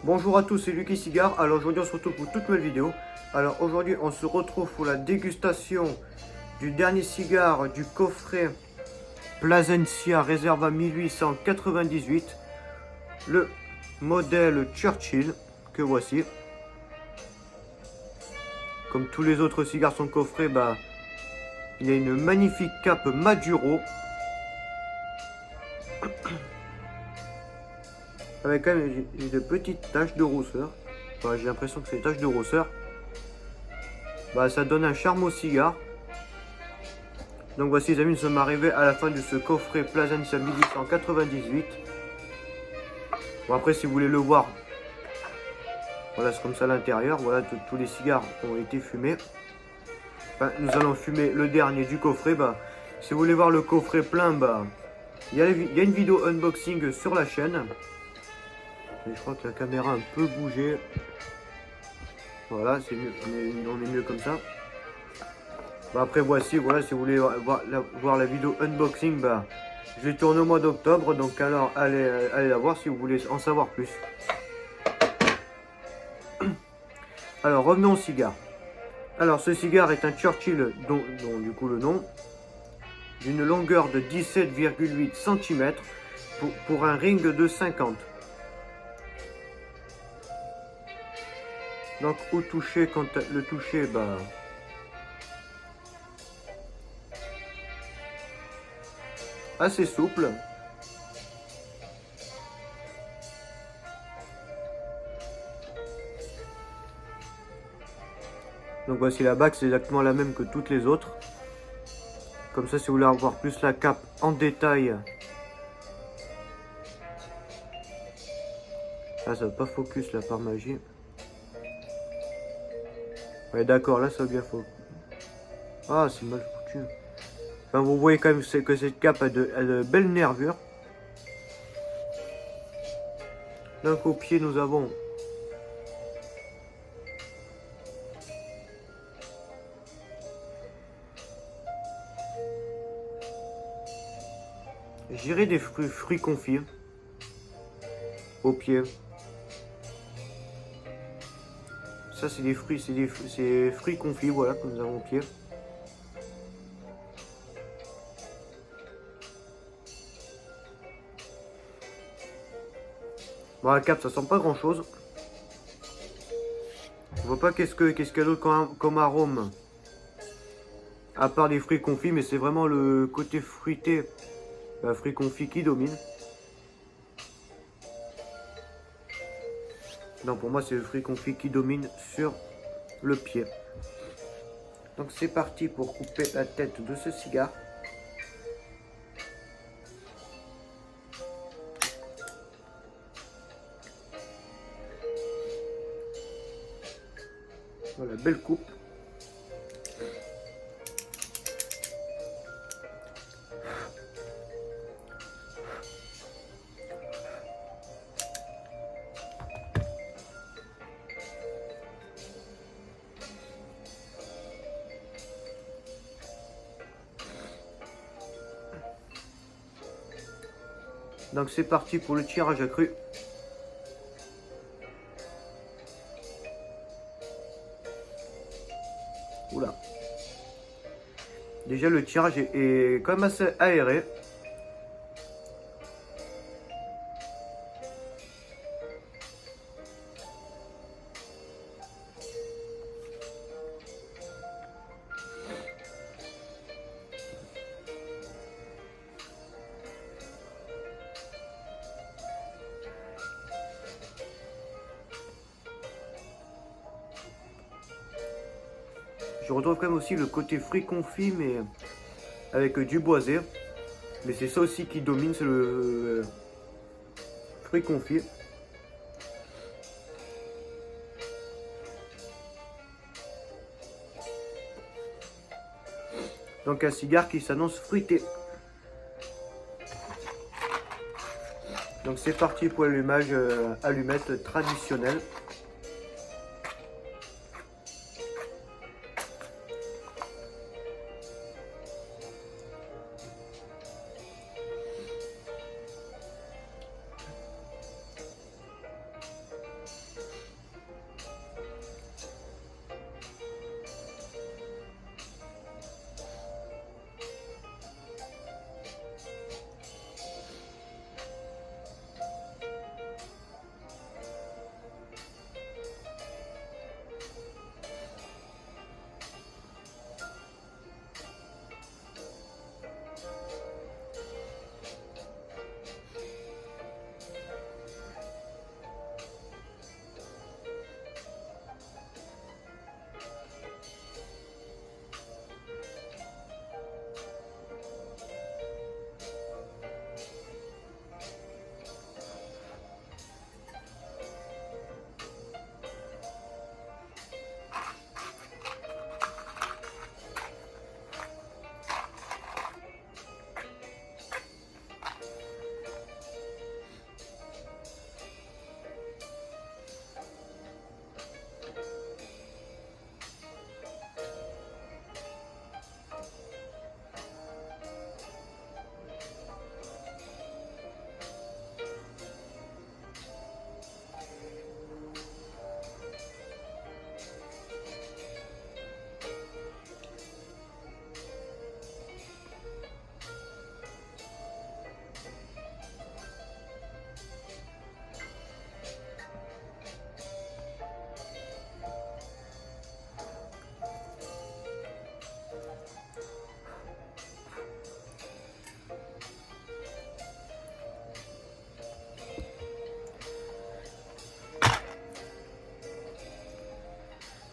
Bonjour à tous, c'est Lucky Cigare. Alors aujourd'hui on se retrouve pour toute nouvelle vidéo. Alors aujourd'hui on se retrouve pour la dégustation du dernier cigare du coffret Plasencia Reserva 1898, le modèle Churchill que voici. Comme tous les autres cigares sont coffrés, il y a une magnifique cape Maduro avec quand même de petites taches de rousseur. Enfin, j'ai l'impression que c'est des taches de rousseur. Ça donne un charme au cigare. Donc voici les amis, nous sommes arrivés à la fin de ce coffret Plasencia 1898. Bon après si vous voulez le voir, voilà c'est comme ça à l'intérieur, voilà tous les cigares ont été fumés. Enfin, nous allons fumer le dernier du coffret. Si vous voulez voir le coffret plein, il y a une vidéo unboxing sur la chaîne. Et je crois que la caméra a un peu bougé. Voilà, c'est mieux, on est mieux comme ça. Après voici, voilà, si vous voulez voir la vidéo unboxing, je l'ai tourné au mois d'octobre, donc alors allez la voir si vous voulez en savoir plus. Alors revenons au cigare. Alors ce cigare est un Churchill dont du coup le nom, d'une longueur de 17,8 cm pour un ring de 50. Donc au toucher, quand le toucher, assez souple. Donc voici la bague, c'est exactement la même que toutes les autres. Comme ça, si vous voulez avoir plus la cape en détail. Ah, ça va pas focus là par magie. Ouais, d'accord, là ça va bien focus. Ah, c'est mal foutu. Enfin, vous voyez quand même que cette cape a de belles nervures. Donc au pied, nous avons j'irai des fruits confits au pied. Ça c'est des fruits, c'est fruits confits, voilà, que nous avons au pied. Bon, la cape, ça sent pas grand chose. Je vois pas qu'est-ce qu'il y a d'autre comme arôme. À part des fruits confits, mais c'est vraiment le côté fruité, fruits confits qui domine. Non, pour moi, c'est le fruit confit qui domine sur le pied. Donc c'est parti pour couper la tête de ce cigare. Voilà, belle coupe. Donc c'est parti pour le tirage accru. Oula. Déjà le tirage est quand même assez aéré. Je retrouve quand même aussi le côté fruits confits, mais avec du boisé. Mais c'est ça aussi qui domine, c'est le fruit confit. Donc un cigare qui s'annonce fruité. Donc c'est parti pour l'allumage allumette traditionnelle.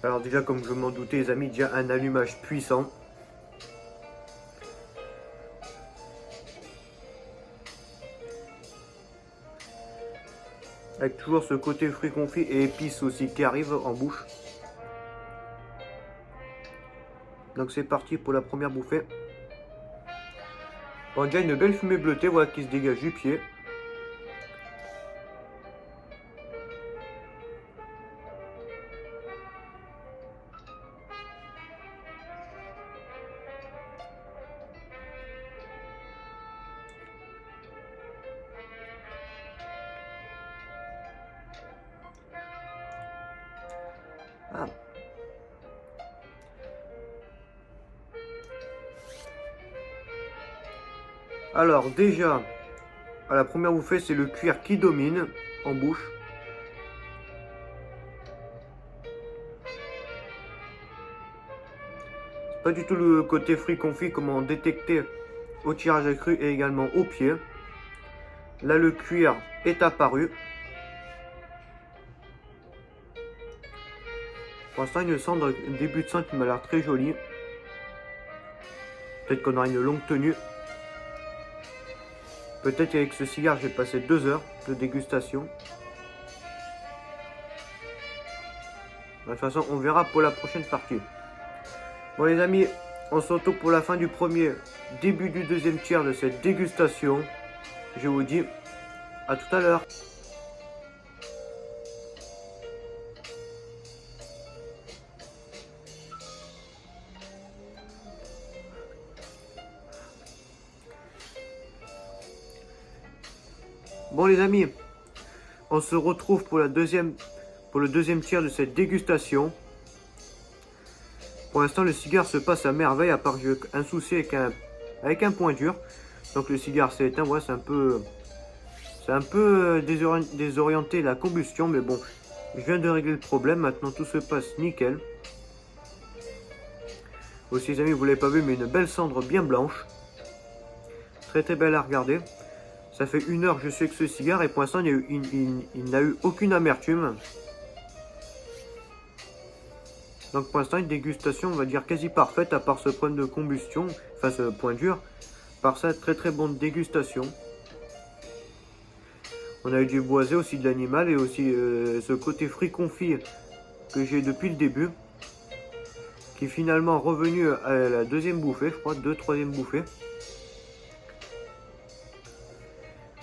Alors déjà, comme je m'en doutais les amis, déjà un allumage puissant. Avec toujours ce côté fruits confits et épices aussi qui arrive en bouche. Donc c'est parti pour la première bouffée. Bon, déjà une belle fumée bleutée, voilà, qui se dégage du pied. Ah. Alors déjà, à la première bouffée, c'est le cuir qui domine en bouche. C'est pas du tout le côté fruits confits comme on détectait au tirage à cru et également au pied. Là, le cuir est apparu. Pour l'instant, une cendre, un début de sang qui m'a l'air très joli. Peut-être qu'on aura une longue tenue. Peut-être qu'avec ce cigare, j'ai passé 2 heures de dégustation. De toute façon, on verra pour la prochaine partie. Bon les amis, on se retrouve pour la fin du premier, début du deuxième tiers de cette dégustation. Je vous dis à tout à l'heure. Bon les amis, on se retrouve pour le deuxième tiers de cette dégustation. Pour l'instant, le cigare se passe à merveille, à part que j'ai un souci avec un point dur. Donc le cigare s'est éteint, ouais, c'est un peu désorienté la combustion, mais bon, je viens de régler le problème, maintenant tout se passe nickel. Aussi les amis, vous ne l'avez pas vu, mais une belle cendre bien blanche. Très très belle à regarder. Ça fait 1 heure que je suis avec ce cigare et pour l'instant il n'a eu aucune amertume. Donc pour l'instant une dégustation on va dire quasi parfaite à part ce problème de combustion, enfin ce point dur. Par ça très très bonne dégustation. On a eu du boisé aussi de l'animal et aussi ce côté fruits confits que j'ai depuis le début. Qui est finalement revenu à la deuxième bouffée, je crois, troisième bouffée.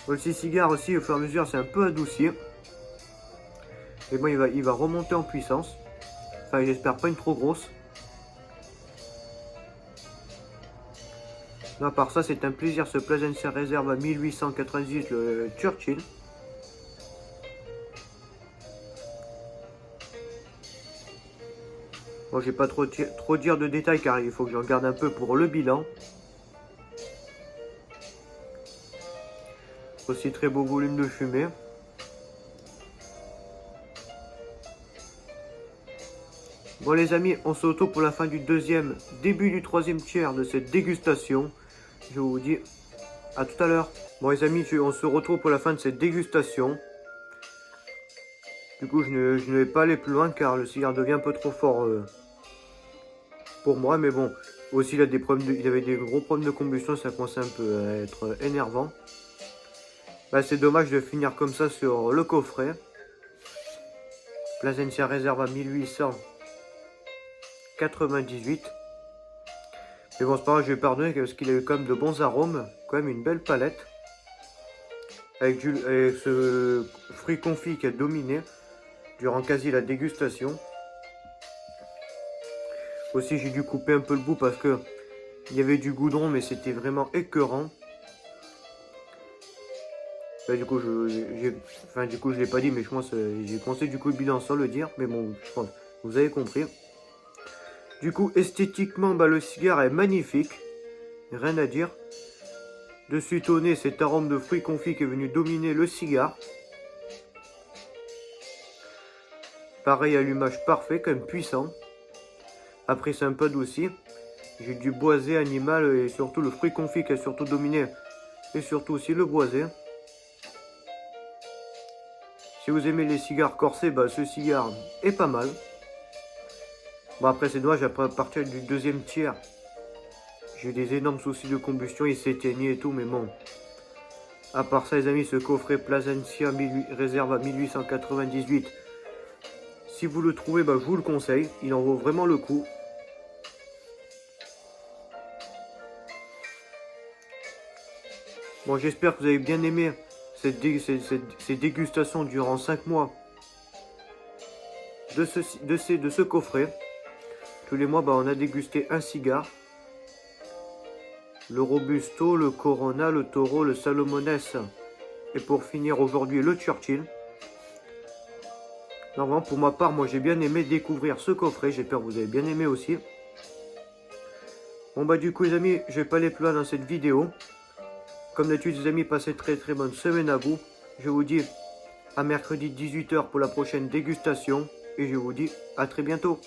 Le cigare aussi, au fur et à mesure, c'est un peu adouci. Et bon, il va remonter en puissance. Enfin, j'espère pas une trop grosse. Non, à part ça, c'est un plaisir. Ce Plasencia réserve à 1898, le Churchill. Bon, je vais pas trop dire de détails car il faut que je regarde un peu pour le bilan. Aussi très beau volume de fumée. Bon les amis, on se retrouve pour la fin du deuxième, début du troisième tiers de cette dégustation. Je vous dis à tout à l'heure. Bon les amis, on se retrouve pour la fin de cette dégustation. Du coup, je ne vais pas aller plus loin car le cigare devient un peu trop fort pour moi. Mais bon, aussi il avait des gros problèmes de combustion, ça commençait un peu à être énervant. Bah, c'est dommage de finir comme ça sur le coffret. Plasencia réserve à 1898. Mais bon, c'est pas grave, je vais pardonner parce qu'il a eu quand même de bons arômes. Quand même une belle palette. Avec ce fruit confit qui a dominé durant quasi la dégustation. Aussi, j'ai dû couper un peu le bout parce que il y avait du goudron, mais c'était vraiment écœurant. Là, du coup, je l'ai pas dit, mais je pense j'ai pensé du coup le bilan sans le dire. Mais bon, je pense vous avez compris. Du coup, esthétiquement, bah, le cigare est magnifique. Rien à dire. Dessus au nez, cet arôme de fruits confits qui est venu dominer le cigare. Pareil, allumage parfait, quand même puissant. Après, c'est un peu adouci. J'ai du boisé animal et surtout le fruit confit qui a surtout dominé. Et surtout aussi le boisé. Si vous aimez les cigares corsés, bah, ce cigare est pas mal. Bon après c'est dommage, après à partir du deuxième tiers, j'ai eu des énormes soucis de combustion, il s'éteignait et tout, mais bon. À part ça les amis, ce coffret Plasencia réserve à 1898. Si vous le trouvez, bah, je vous le conseille, il en vaut vraiment le coup. Bon, j'espère que vous avez bien aimé ces dégustations durant 5 mois de ce coffret. Tous les mois, bah, on a dégusté un cigare. Le Robusto, le Corona, le Toro, le Salomones. Et pour finir aujourd'hui, le Churchill. Normalement, pour ma part, moi j'ai bien aimé découvrir ce coffret. J'espère que vous avez bien aimé aussi. Bon bah du coup les amis, je vais pas aller plus loin dans cette vidéo. Comme d'habitude les amis, passez très bonne semaine à vous. Je vous dis à mercredi 18 h pour la prochaine dégustation. Et je vous dis à très bientôt.